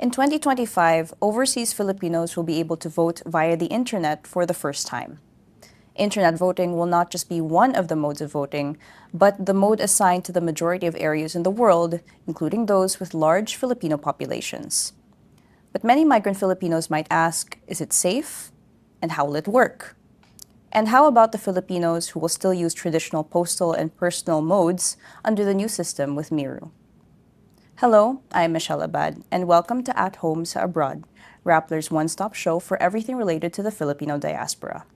In 2025, overseas Filipinos will be able to vote via the internet for the first time. Internet voting will not just be one of the modes of voting, but the mode assigned to the majority of areas in the world, including those with large Filipino populations. But many migrant Filipinos might ask, is it safe? And how will it work? And how about the Filipinos who will still use traditional postal and personal modes under the new system with Miru? Hello, I'm Michelle Abad, and welcome to At Home sa Abroad, Rappler's one-stop show for everything related to the Filipino diaspora.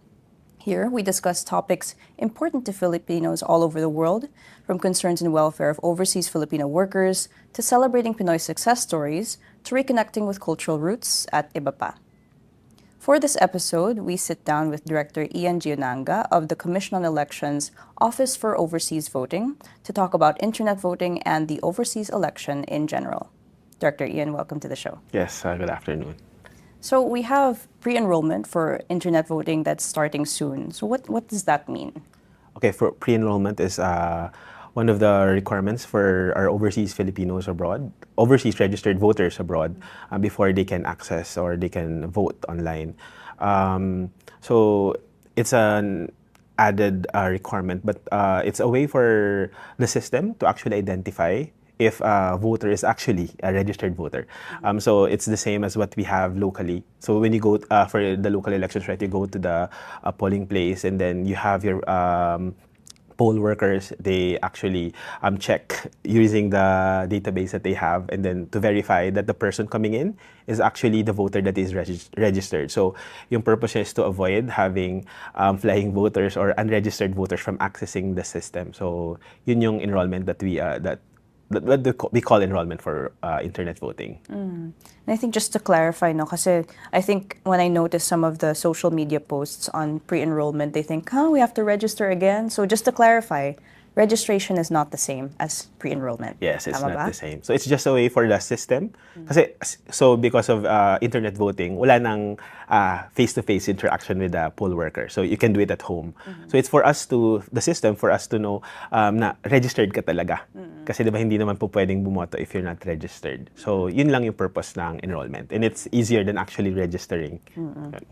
Here, we discuss topics important to Filipinos all over the world, from concerns in welfare of overseas Filipino workers, to celebrating Pinoy success stories, to reconnecting with cultural roots at iba pa. For this episode, we sit down with Director Ian Geonanga of the Commission on Elections Office for Overseas Voting to talk about internet voting and the overseas election in general. Director Ian, welcome to the show. Yes, good afternoon. So we have pre-enrollment for internet voting that's starting soon. So what does that mean? Okay, for pre-enrollment is one of the requirements for our overseas Filipinos abroad, overseas registered voters abroad, before they can access or they can vote online. So it's an added requirement, but it's a way for the system to actually identify if a voter is actually a registered voter. So it's the same as what we have locally. So when you go for the local elections, right, you go to the polling place and then you have your poll workers. They actually check using the database that they have and then to verify that the person coming in is actually the voter that is registered. So yung purpose is to avoid having flying voters or unregistered voters from accessing the system. So yun yung enrollment that we call enrollment for internet voting. And I think just to clarify, no, kasi I think when I notice some of the social media posts on pre-enrollment, they think, we have to register again. So just to clarify, registration is not the same as pre-enrollment. Yes, it's Tama not ba? the same. So it's just a way for the system. Kasi, so because of internet voting, wala nang face-to-face interaction with the poll worker. So you can do it at home. So it's for us to, the system, for us to know na registered ka talaga. Kasi diba hindi naman po pwedeng bumoto if you're not registered. So yun lang yung purpose ng enrollment. And it's easier than actually registering.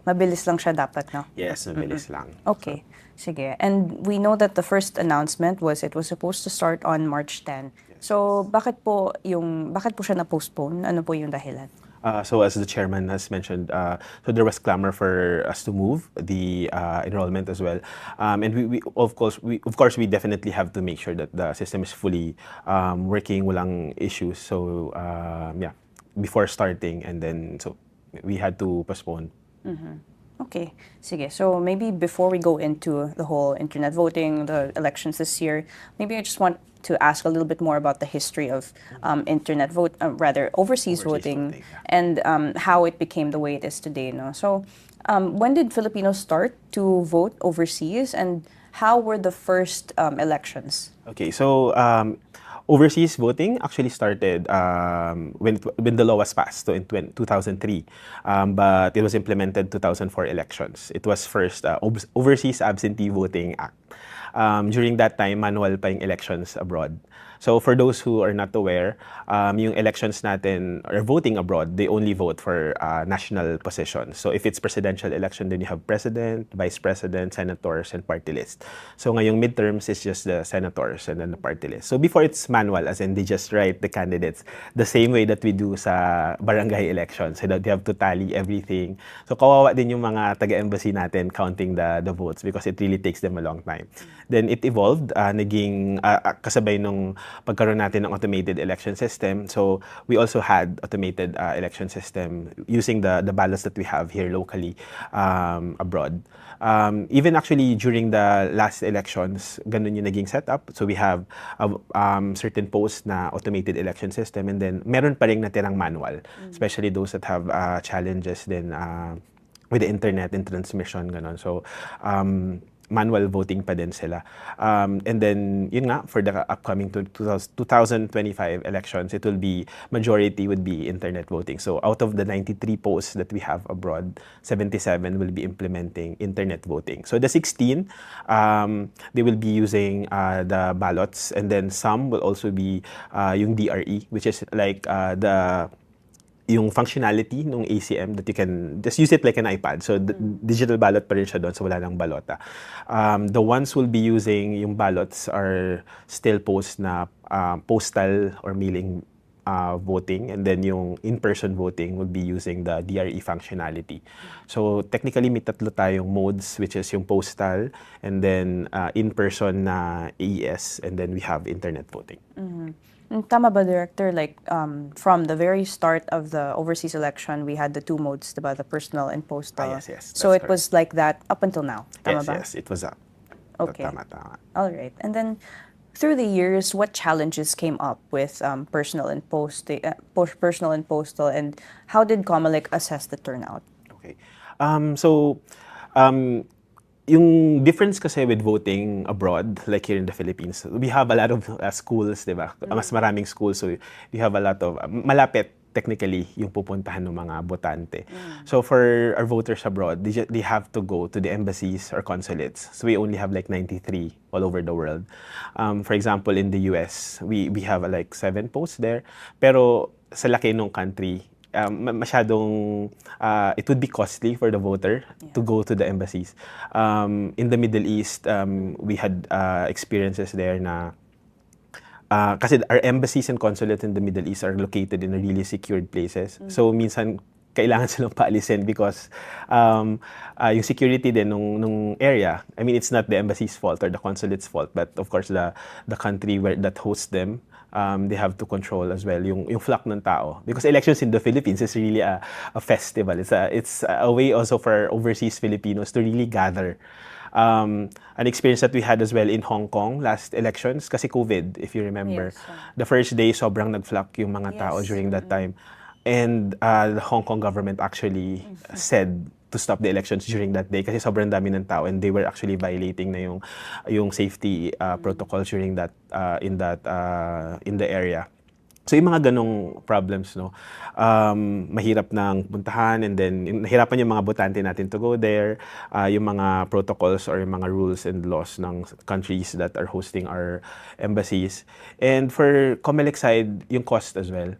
Mabilis lang siya dapat, no? Yes, mabilis lang. Okay. Sige. And we know that the first announcement was it was supposed to start on March 10. So bakit po siya na-postpone? Ano po yung dahilan? So as the chairman has mentioned, so there was clamor for us to move the enrollment as well, and we of course we definitely have to make sure that the system is fully working, walang issues. So yeah, before starting, and then so we had to postpone. Okay, sige. So maybe before we go into the whole internet voting, the elections this year, maybe I just want to ask a little bit more about the history of overseas voting, yeah. and how it became the way it is today. No? So when did Filipinos start to vote overseas, and how were the first elections? Okay, so overseas voting actually started when the law was passed, so in 2003, but it was implemented 2004 elections. It was first Overseas Absentee Voting Act. During that time, manual pa yung elections abroad. So for those who are not aware, yung elections natin or voting abroad, they only vote for national positions. So if it's presidential election, then you have president, vice president, senators, and party list. So ngayong midterms is just the senators and then the party list. So before it's manual, as in they just write the candidates the same way that we do sa barangay elections. So that they have to tally everything. So kawawa din yung mga taga-embassy natin counting the votes because it really takes them a long time. Then it evolved, naging kasabay nung pagkaroon natin ng automated election system. So we also had automated election system using the ballots that we have here locally abroad. Even actually during the last elections, ganun yung naging setup. So we have certain posts na automated election system, and then meron pa ring natirang manual, especially those that have challenges din with the internet and transmission, ganun. So manual voting pa din sila. And then, yun nga, for the upcoming 2025 elections, it will be, majority would be internet voting. So out of the 93 posts that we have abroad, 77 will be implementing internet voting. So the 16, they will be using the ballots, and then some will also be yung DRE, which is like yung functionality ng ACM that you can just use it like an iPad. So, digital ballot pa rin siya doon, so wala nang balota. The ones who will be using yung ballots are still postal or mailing voting, and then yung in-person voting will be using the DRE functionality. So, technically, may tatlo tayong modes, which is yung postal, and then in-person na AES, and then we have internet voting. Tama ba, Director? Like, from the very start of the overseas election, we had the two modes, diba? The personal and postal. Yes, So it was like that up until now. Tama ba? Yes, it was up. Okay. Tama. All right. And then, through the years, what challenges came up with personal and postal, and how did Comelec assess the turnout? Okay. Yung difference kasi with voting abroad, like here in the Philippines, we have a lot of schools, di ba? Mas maraming schools, so we have a lot of, malapit technically yung pupuntahan ng mga botante. So for our voters abroad, they have to go to the embassies or consulates. So we only have like 93 all over the world. For example, in the US, we have like 7 posts there. Pero sa laki ng country, masyadong it would be costly for the voter to go to the embassies. In the Middle East, we had experiences there na kasi our embassies and consulates in the Middle East are located in really secured places. So minsan kailangan silang paalisin because yung security din nung area, I mean, it's not the embassy's fault or the consulate's fault, but of course the country that hosts them, they have to control as well yung flock ng tao, because elections in the Philippines is really a festival. It's a way also for overseas Filipinos to really gather. An experience that we had as well in Hong Kong last elections, kasi COVID, if you remember. Yes. The first day, sobrang nag-flock yung mga tao during that time. And the Hong Kong government actually said to stop the elections during that day kasi sobrang dami ng tao, and they were actually violating na yung safety protocols during that in the area. So yung mga ganong problems, no, mahirap nang puntahan, and then nahirapan yung mga botante natin to go there, yung mga protocols or yung mga rules and laws ng countries that are hosting our embassies. And for Comelec side, yung cost as well.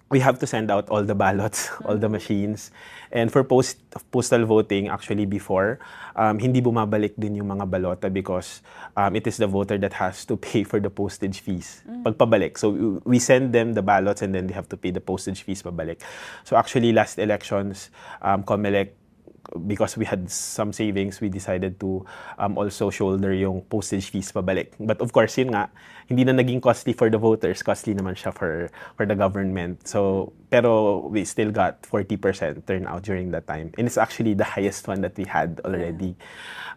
We have to send out all the ballots, all the machines. And for postal voting, actually before, hindi bumabalik din yung mga balota because it is the voter that has to pay for the postage fees pagpabalik. So we send them the ballots, and then they have to pay the postage fees pabalik. So actually last elections, Comelec, because we had some savings, we decided to also shoulder yung postage fees pabalik. But of course, yun nga, hindi na naging costly for the voters, costly naman siya for the government. So, pero we still got 40% turnout during that time. And it's actually the highest one that we had already.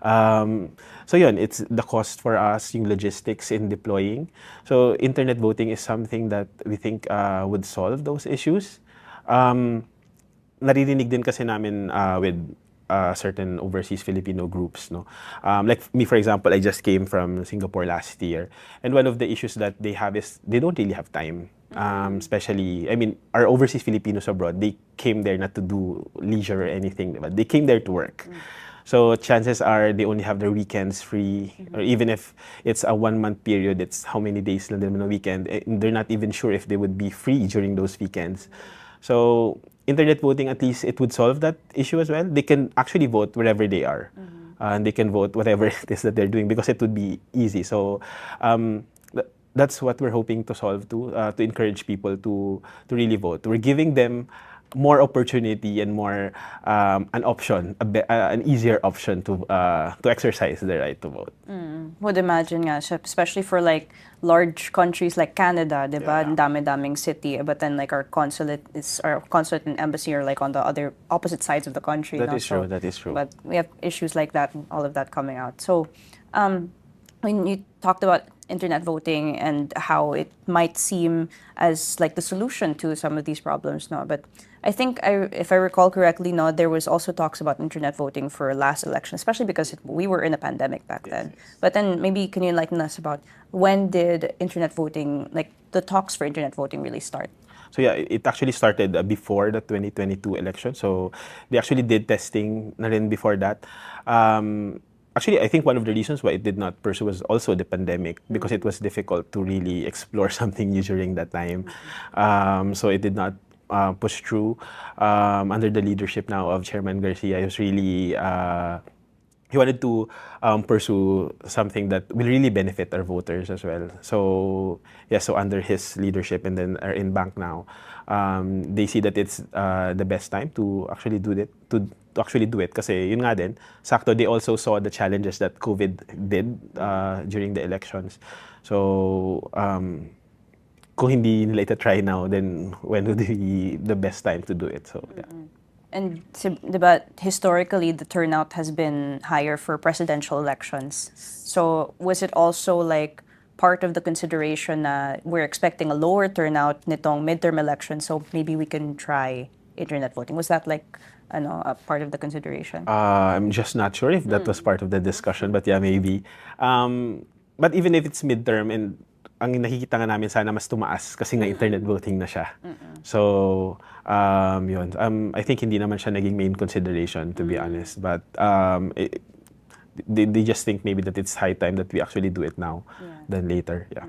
So yun, it's the cost for us, yung logistics in deploying. So internet voting is something that we think would solve those issues. Naririnig din kasi namin with certain overseas Filipino groups, no. Like me, for example, I just came from Singapore last year, and one of the issues that they have is they don't really have time. Especially, I mean, our overseas Filipinos abroad, they came there not to do leisure or anything, but they came there to work. So chances are they only have their weekends free, or even if it's a 1-month period, it's how many days lang din naman a weekend. They're not even sure if they would be free during those weekends. So internet voting, at least it would solve that issue as well. They can actually vote wherever they are. And they can vote whatever it is that they're doing because it would be easy. So that's what we're hoping to solve to encourage people to really vote. We're giving them more opportunity and more an option, an easier option to exercise the right to vote. Would imagine nga, especially for like large countries like Canada, diba? Yeah. Dami-daming city, but then like our consulate and embassy are like on the other opposite sides of the country. That no? is true. That is true. But we have issues like that, and all of that coming out. So, when you talked about internet voting and how it might seem as like the solution to some of these problems, no, but I think if I recall correctly, no, there was also talks about internet voting for last election, especially because we were in a pandemic back then. Yes. But then maybe can you enlighten us about when did internet voting, like the talks for internet voting, really start? So yeah, it actually started before the 2022 election. So they actually did testing na rin before that. actually, I think one of the reasons why it did not pursue was also the pandemic, because it was difficult to really explore something new during that time. So it did not push through. Under the leadership now of Chairman Garcia, he was really he wanted to pursue something that will really benefit our voters as well. So yeah, so under his leadership and then are in bank now, they see that it's the best time to actually do it. To actually do it, kasi yun nga din, sakto they also saw the challenges that COVID did during the elections. So kung hindi nila ita-try now, then when would be the best time to do it? So yeah. And diba, historically, the turnout has been higher for presidential elections. So was it also like part of the consideration na we're expecting a lower turnout nitong midterm election, so maybe we can try internet voting? Was that like a part of the consideration? I'm just not sure if that was part of the discussion, but yeah, maybe. But even if it's midterm, and ang nakikita nga namin sana mas tumaas kasi nga internet voting na siya. So, yun. I think hindi naman siya naging main consideration, to be honest. But they just think maybe that it's high time that we actually do it now than later. Yeah.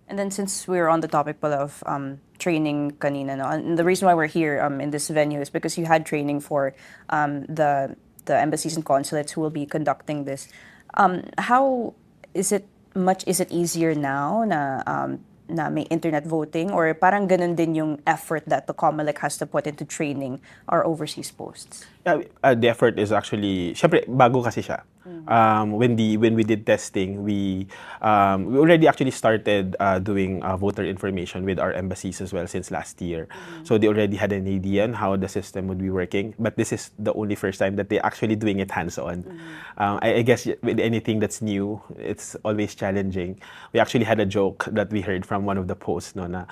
And then since we're on the topic pala of training kanina, no? And the reason why we're here in this venue is because you had training for the embassies and consulates who will be conducting this. How is it easier now na may internet voting, or parang ganun din yung effort that the Comelec has to put into training our overseas posts? Yeah, the effort is actually, syempre, bago kasi siya. When we did testing, we already actually started doing voter information with our embassies as well since last year. So they already had an idea on how the system would be working. But this is the only first time that they're actually doing it hands-on. I guess with anything that's new, it's always challenging. We actually had a joke that we heard from one of the posts, no, na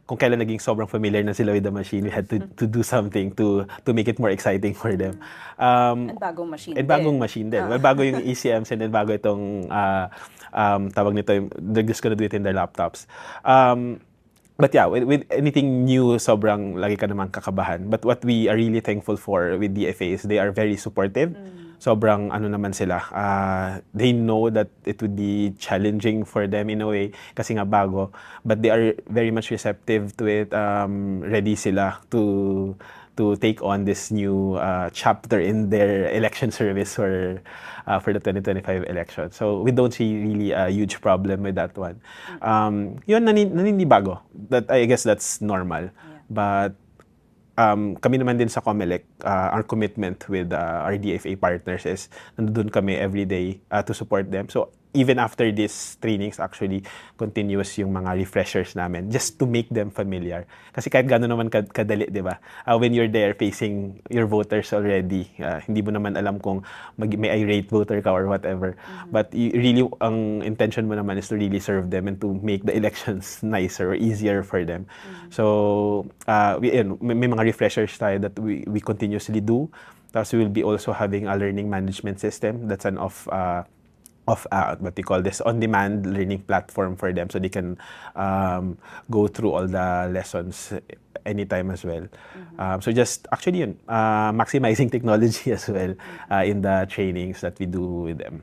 kung kailan naging sobrang familiar na sila with the machine, we had to do something to make it more exciting for them. And bagong machine din. Well, bago yung ECMs and then bago itong tawag nito, they're just gonna do it in their laptops. But yeah, with anything new, sobrang lagi ka naman kakabahan. But what we are really thankful for with DFA is they are very supportive. Sobrang naman sila. They know that it would be challenging for them in a way kasi nga bago. But they are very much receptive to it. Ready sila to take on this new chapter in their election service for the 2025 election. So we don't see really a huge problem with that one. Yun, naninibago. That, I guess that's normal. But kami naman din sa Comelec, our commitment with our DFA partners is nandun kami every day to support them. So even after these trainings, actually, continuous yung mga refreshers namin just to make them familiar. Kasi kahit gano'n naman kadali, di ba? When you're there facing your voters already, hindi mo naman alam kung may irate voter ka or whatever. But really, ang intention mo naman is to really serve them and to make the elections nicer or easier for them. So, may mga refreshers tayo that we continuously do. Tapos we will be also having a learning management system that's an what they call this on-demand learning platform for them, so they can go through all the lessons anytime as well. So just actually maximizing technology as well in the trainings that we do with them.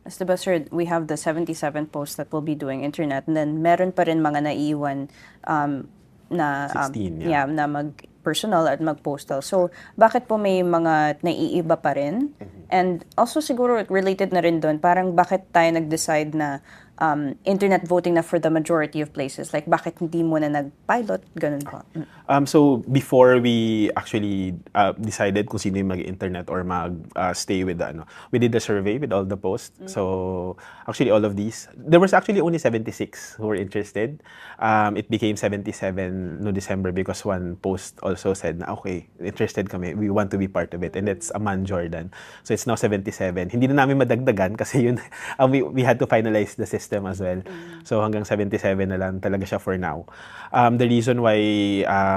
As the sir, we have the 77 posts that will be doing internet, and then meron pa rin mga naiiwan na 16, na mag-personal at mag-postal. So, bakit po may mga naiiba pa rin? And also siguro related na rin doon, parang bakit tayo nag-decide na internet voting na for the majority of places? Like, bakit hindi mo na nag-pilot? Ganun po. So, before we actually decided kung sino yung mag-internet or mag-stay with we did a survey with all the posts. So, actually, all of these. There was actually only 76 who were interested. It became 77 no December because one post also said na, okay, interested kami. We want to be part of it. And it's Aman Jordan. So, it's now 77. Hindi na namin madagdagan kasi yun, we had to finalize the system as well. So hanggang 77 na lang talaga siya for now. The reason why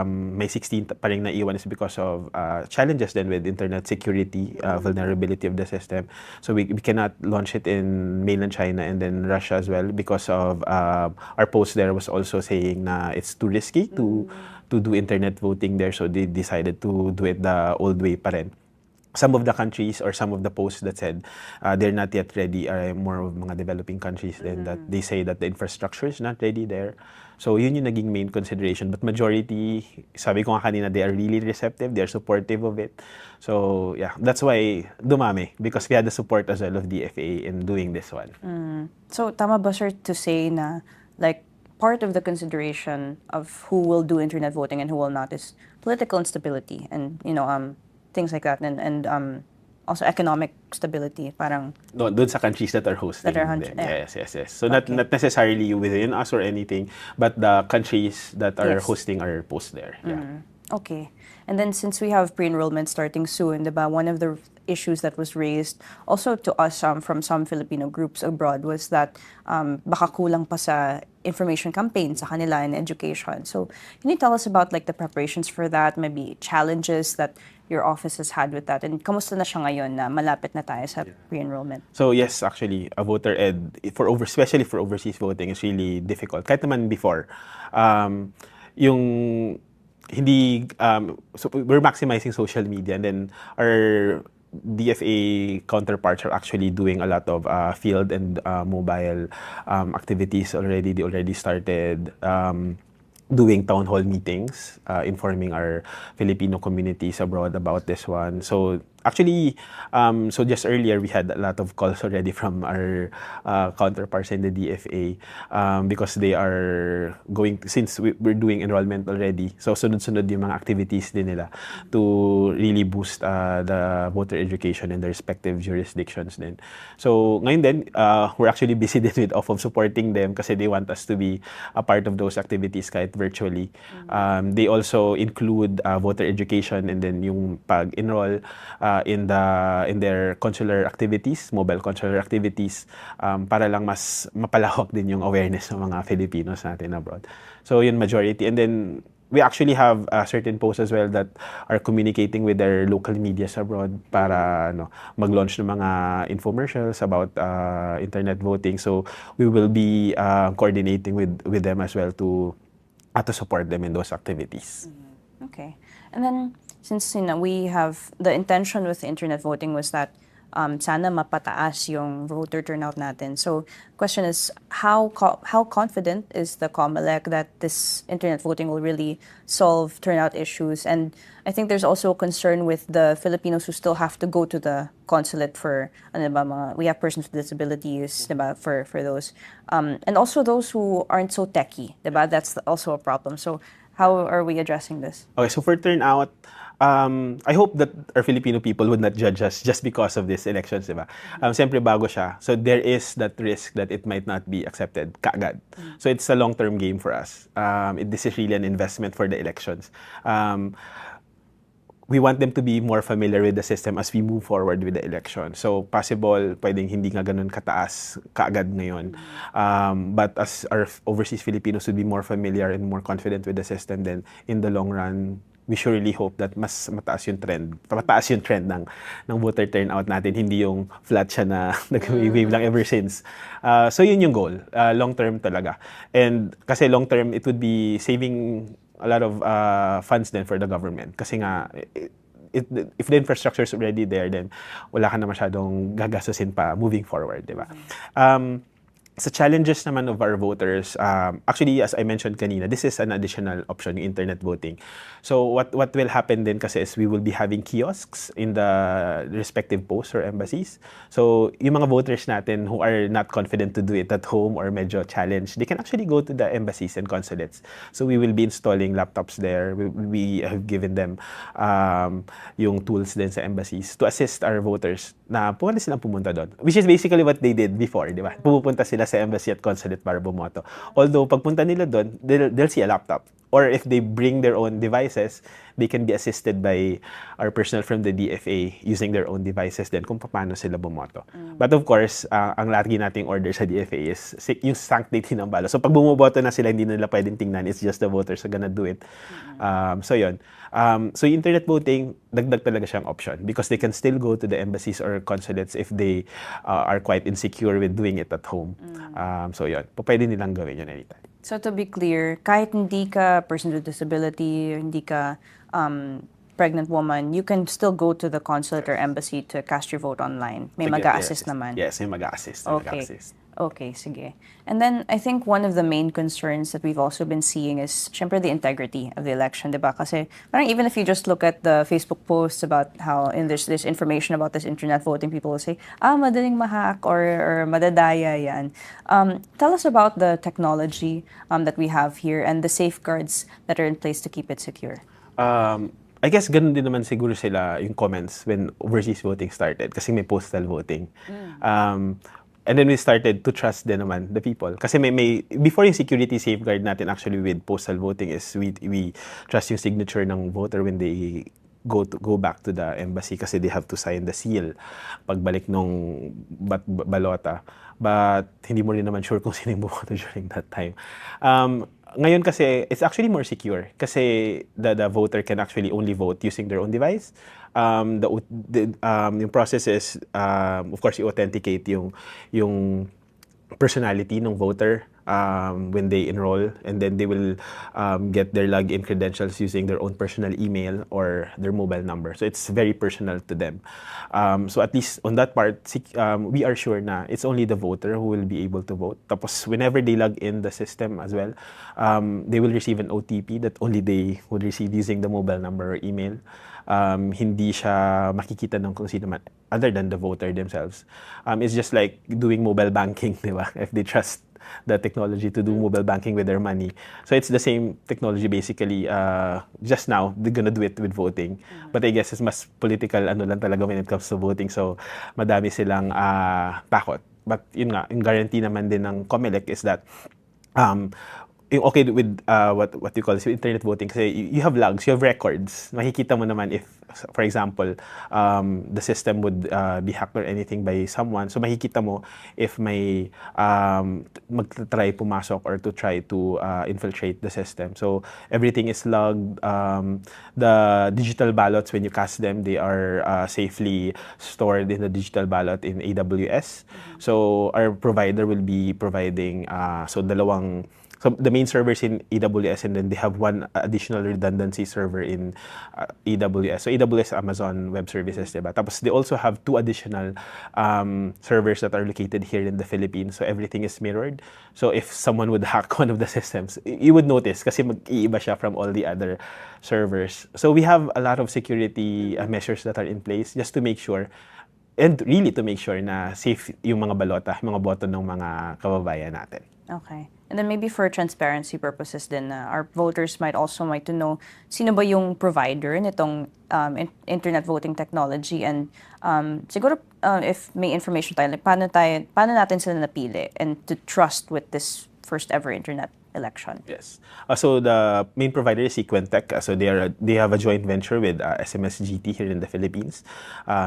may 16 pa rin naiwan is because of challenges then with internet security, vulnerability of the system. So we cannot launch it in mainland China and then Russia as well because of our post there was also saying na it's too risky to do internet voting there, so they decided to do it the old way pa rin. some of the countries or some of the posts that said they're not yet ready are more of mga developing countries then that they say that the infrastructure is not ready there. So yun yung naging main consideration. But majority, sabi ko nga kanina, they are really receptive, they are supportive of it. So yeah, that's why dumami, because we had the support as well of DFA in doing this one. So tama ba, sir, to say na like part of the consideration of who will do internet voting and who will not is political instability and things like that, and also economic stability, parang No, doon sa countries that are hosting. That are them. yeah. Yes. So not necessarily within us or anything, but the countries that are Yes. hosting our posts there. Yeah. Okay. And then since we have pre-enrollment starting soon, diba, one of the issues that was raised also to us from some Filipino groups abroad was that baka kulang pa sa information campaign sa kanila in education. So can you tell us about like the preparations for that, maybe challenges that your office has had with that, and kamusta na siya ngayon na malapit na tayo sa pre-enrollment? So yes, actually, a voter ed especially for overseas voting is really difficult. Kahit naman before, yung hindi so we're maximizing social media, and then our DFA counterparts are actually doing a lot of field and mobile activities already. They already started doing town hall meetings, informing our Filipino communities abroad about this one. So actually, so just earlier we had a lot of calls already from our counterparts in the DFA because they are going since we're doing enrollment already. So sunod-sunod yung mga activities din nila to really boost the voter education in their respective jurisdictions din. So ngayon din, we're actually busy din with of supporting them kasi they want us to be a part of those activities kahit virtually. They also include voter education and then yung pag-enroll in their consular activities, mobile consular activities, para lang mas mapalawak din yung awareness ng mga Filipinos natin abroad. So yun majority. And then we actually have certain posts as well that are communicating with their local medias abroad para mag-launch ng mga infomercials about internet voting. So we will be coordinating with them as well to support them in those activities. Okay. And then since we have the intention with internet voting was that sana mapataas yung voter turnout natin. So question is, how confident is the Comelec that this internet voting will really solve turnout issues? And I think there's also a concern with the Filipinos who still have to go to the consulate for we have persons with disabilities, diba, for those. And also those who aren't so techy, diba? That's also a problem. So how are we addressing this? Okay, so for turnout, I hope that our Filipino people would not judge us just because of these elections, diba? Siyempre bago siya. So there is that risk that it might not be accepted kaagad. So it's a long-term game for us. This is really an investment for the elections. We want them to be more familiar with the system as we move forward with the election. So possible, pwedeng hindi nga ganun kataas kaagad ngayon. But as our overseas Filipinos would be more familiar and more confident with the system, then in the long run, we surely hope that mas mataas yung trend ng voter turnout natin, hindi yung flat siya na nag-wave lang ever since. So yun yung goal, long term talaga. And kasi long term, it would be saving a lot of funds then for the government. Kasi nga, if the infrastructure is already there, then wala ka na masyadong gagastusin pa moving forward, di ba? Sa challenges naman of our voters, actually, as I mentioned kanina, this is an additional option, yung internet voting. So what will happen then kasi is we will be having kiosks in the respective posts or embassies. So yung mga voters natin who are not confident to do it at home or medyo challenged, they can actually go to the embassies and consulates. So we will be installing laptops there. We have given them yung tools din sa embassies to assist our voters na pwede silang pumunta doon. Which is basically what they did before, di ba? Pupunta sila sa embassy at consulate para bumoto. Although, pagpunta nila doon, they'll see a laptop. Or if they bring their own devices, they can be assisted by our personnel from the DFA using their own devices din kung paano sila bumoto. But of course, ang lagi nating order sa DFA is yung sanctity ng ballot. So pag bumoboto na sila, hindi nila pwedeng tingnan. It's just the voters are gonna do it. So yun. So yung internet voting, dagdag talaga siyang option because they can still go to the embassies or consulates if they are quite insecure with doing it at home. So yun. Pwede nilang gawin yun anytime. So to be clear, kahit hindi ka person with disability, hindi ka pregnant woman, you can still go to the consulate or embassy to cast your vote online. May mag-a-assist naman. Yes, may mag-a-assist. Okay. Okay, sige. And then I think one of the main concerns that we've also been seeing is syempre the integrity of the election, diba? Kasi parang even if you just look at the Facebook posts about how there's this information about this internet voting, people will say, madaling mahack or madadaya yan. Tell us about the technology that we have here and the safeguards that are in place to keep it secure. I guess ganun din naman siguro sila yung comments when overseas voting started kasi may postal voting. And then we started to trust din naman the people. Kasi may before yung security safeguard natin actually with postal voting is we trust yung signature ng voter when they go back to the embassy kasi they have to sign the seal pagbalik nung balota. But hindi mo rin naman sure kung sino yung bumoto during that time. Ngayon kasi, it's actually more secure kasi the voter can actually only vote using their own device. Yung process is, of course, you-authenticate yung personality ng voter when they enroll, and then they will get their login credentials using their own personal email or their mobile number. So it's very personal to them. So at least on that part, we are sure na it's only the voter who will be able to vote. Tapos whenever they log in the system as well, they will receive an OTP that only they would receive using the mobile number or email. Hindi siya makikita ng kung sino man other than the voter themselves. It's just like doing mobile banking, di ba? If they trust the technology to do mobile banking with their money. So it's the same technology basically. Just now, they're gonna do it with voting. But I guess it's mas political lang talaga when it comes to voting. So madami silang takot. But yun nga, yung guarantee naman din ng Comelec is that yung okay with what you call this, internet voting kasi you have logs, you have records. Makikita mo naman if, for example, the system would be hacked or anything by someone. So makikita mo if may mag-try pumasok or to try to infiltrate the system. So everything is logged. The digital ballots, when you cast them, they are safely stored in the digital ballot in AWS. So our provider will be providing so the main servers in AWS, and then they have one additional redundancy server in AWS. So AWS, Amazon Web Services, diba? Tapos they also have 2 additional servers that are located here in the Philippines. So everything is mirrored. So if someone would hack one of the systems, you would notice kasi mag-iiba siya from all the other servers. So we have a lot of security measures that are in place just to make sure, and really to make sure na safe yung mga balota, yung mga boto ng mga kababayan natin. Okay. And then maybe for transparency purposes then, our voters might to know sino ba yung provider nitong internet voting technology, and siguro if may information tayo, like paano natin sila napili and to trust with this first ever internet election. Yes. So the main provider is Sequentech. So they have a joint venture with SMSGT here in the Philippines.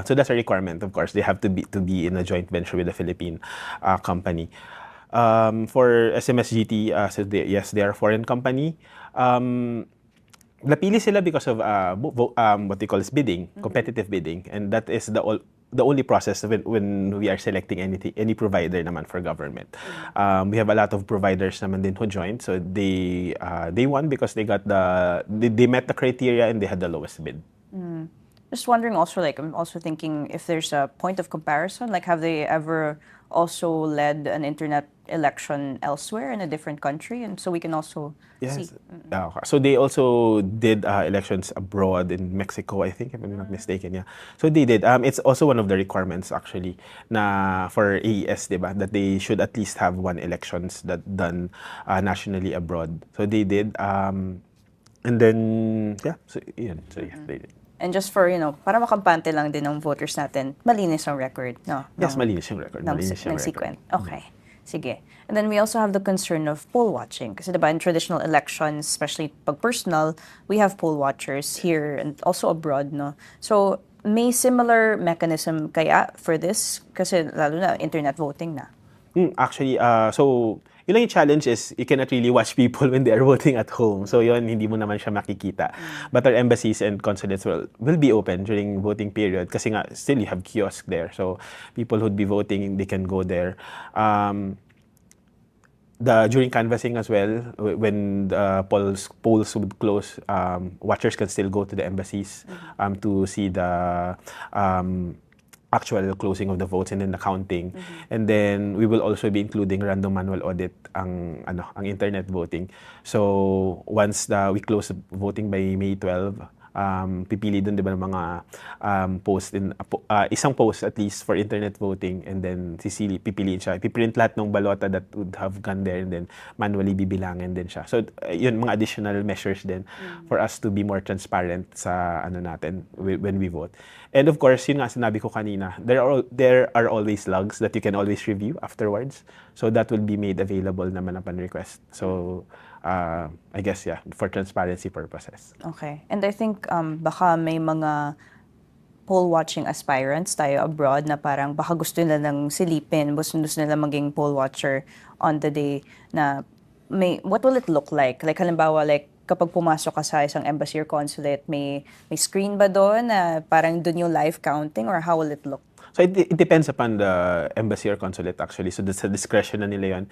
So that's a requirement, of course. They have to be in a joint venture with a Philippine company. For SMSGT, so they are a foreign company. Napili sila because of what they call is bidding, competitive bidding, and that is the only process when we are selecting any provider naman for government. We have a lot of providers naman din who joined, so they won because they met the criteria and they had the lowest bid. Just wondering also, like, I'm also thinking if there's a point of comparison, like have they ever also led an internet election elsewhere in a different country, and so we can also see. So they also did elections abroad in Mexico, I think, if I'm not mistaken. Yeah. So they did. It's also one of the requirements actually na for AES, diba, that they should at least have one elections that done nationally abroad. So they did. And then they did. And just for, para makampante lang din ng voters natin, malinis ang record, no? Yes, malinis yung record. Ng Sequent. Okay. Sige. And then we also have the concern of poll watching. Kasi diba, in traditional elections, especially pag personal, we have poll watchers here and also abroad, no? So, may similar mechanism kaya for this? Kasi lalo na, internet voting na. Actually, so yun lang yung challenge is you cannot really watch people when they are voting at home. So yun, hindi mo naman siya makikita. But our embassies and consulates will be open during voting period kasi nga still you have kiosk there. So people who'd be voting, they can go there. during canvassing as well, when the polls would close, watchers can still go to the embassies to see the actual closing of the votes and then the counting. And then we will also be including random manual audit ang internet voting. So once we close voting by May 12, pipili dun, di ba, ng mga post isang post at least for internet voting, and then pipiliin siya. Ipiprint lahat ng balota that would have gone there, and then manually bibilangin din siya. So yun, mga additional measures din for us to be more transparent sa natin when we vote. And of course, yun nga sinabi ko kanina, there are always logs that you can always review afterwards. So that will be made available naman upon request. So I guess, yeah, for transparency purposes. Okay. And I think baka may mga poll-watching aspirants tayo abroad na parang baka gusto nila ng silipin, gusto nila maging poll watcher on the day na what will it look like? Like halimbawa, like kapag pumasok ka sa isang embassy or consulate, may screen ba doon na parang doon yung live counting, or how will it look? So it depends upon the embassy or consulate actually. So that's a discretion na nila yun.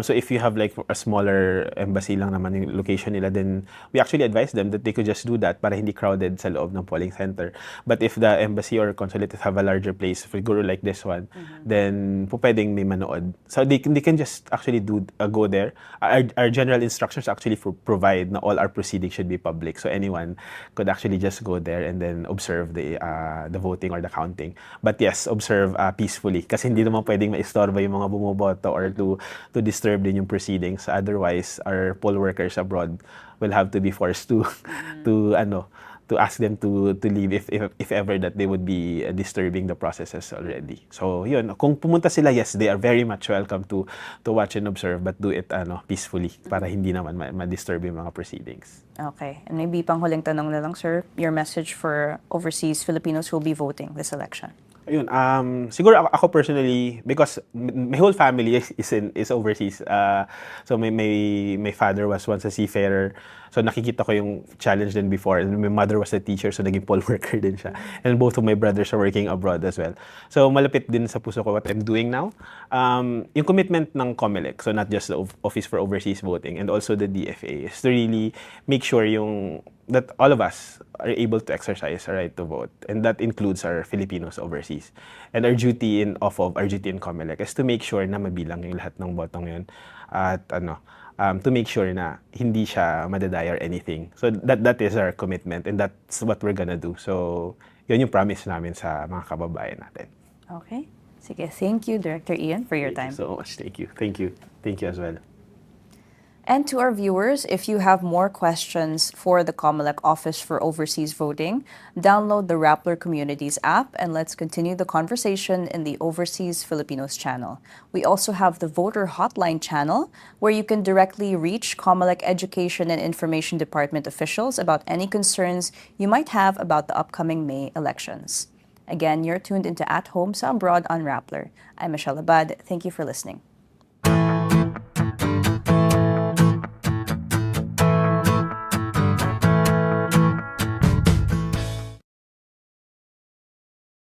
So if you have like a smaller embassy lang naman yung location nila, then we actually advise them that they could just do that para hindi crowded sa loob ng polling center. But if the embassy or consulate have a larger place, for guru like this one, then pwedeng may manood. So they can just actually go there. Our general instructions actually provide na all our proceedings should be public. So anyone could actually just go there and then observe the voting or the counting. But yes, observe peacefully, kasi hindi naman pwedeng maistorba yung mga bumoboto or to disturb din yung proceedings. Otherwise, our poll workers abroad will have to be forced to ask them to leave if ever that they would be disturbing the processes already. So yun, kung pumunta sila, yes, they are very much welcome to watch and observe, but do it peacefully para hindi naman ma-disturb yung mga proceedings. Okay. And maybe panghuling tanong na lang, sir, your message for overseas Filipinos who will be voting this election. Ayun, siguro ako personally, because my whole family is overseas. So my father was once a seafarer. So nakikita ko yung challenge din before. And my mother was a teacher, so naging poll worker din siya. And both of my brothers are working abroad as well. So malapit din sa puso ko what I'm doing now. Yung commitment ng Comelec, so not just the Office for Overseas Voting and also the DFA, is to really make sure that all of us are able to exercise our right to vote, and that includes our Filipinos overseas. And our duty in Comelec is to make sure na mabilang yung lahat ng botong yun, at to make sure na hindi siya madadaya or anything. So that is our commitment, and that's what we're gonna do. So yun yung promise namin sa mga kababayan natin. Okay. Sige, thank you, Director Ian, for your time. Thank you so much. Thank you. Thank you. Thank you as well. And to our viewers, if you have more questions for the Comelec Office for Overseas Voting, download the Rappler Communities app, and let's continue the conversation in the Overseas Filipinos channel. We also have the Voter Hotline channel, where you can directly reach Comelec Education and Information Department officials about any concerns you might have about the upcoming May elections. Again, you're tuned into At Home sa Abroad on Rappler. I'm Michelle Abad. Thank you for listening.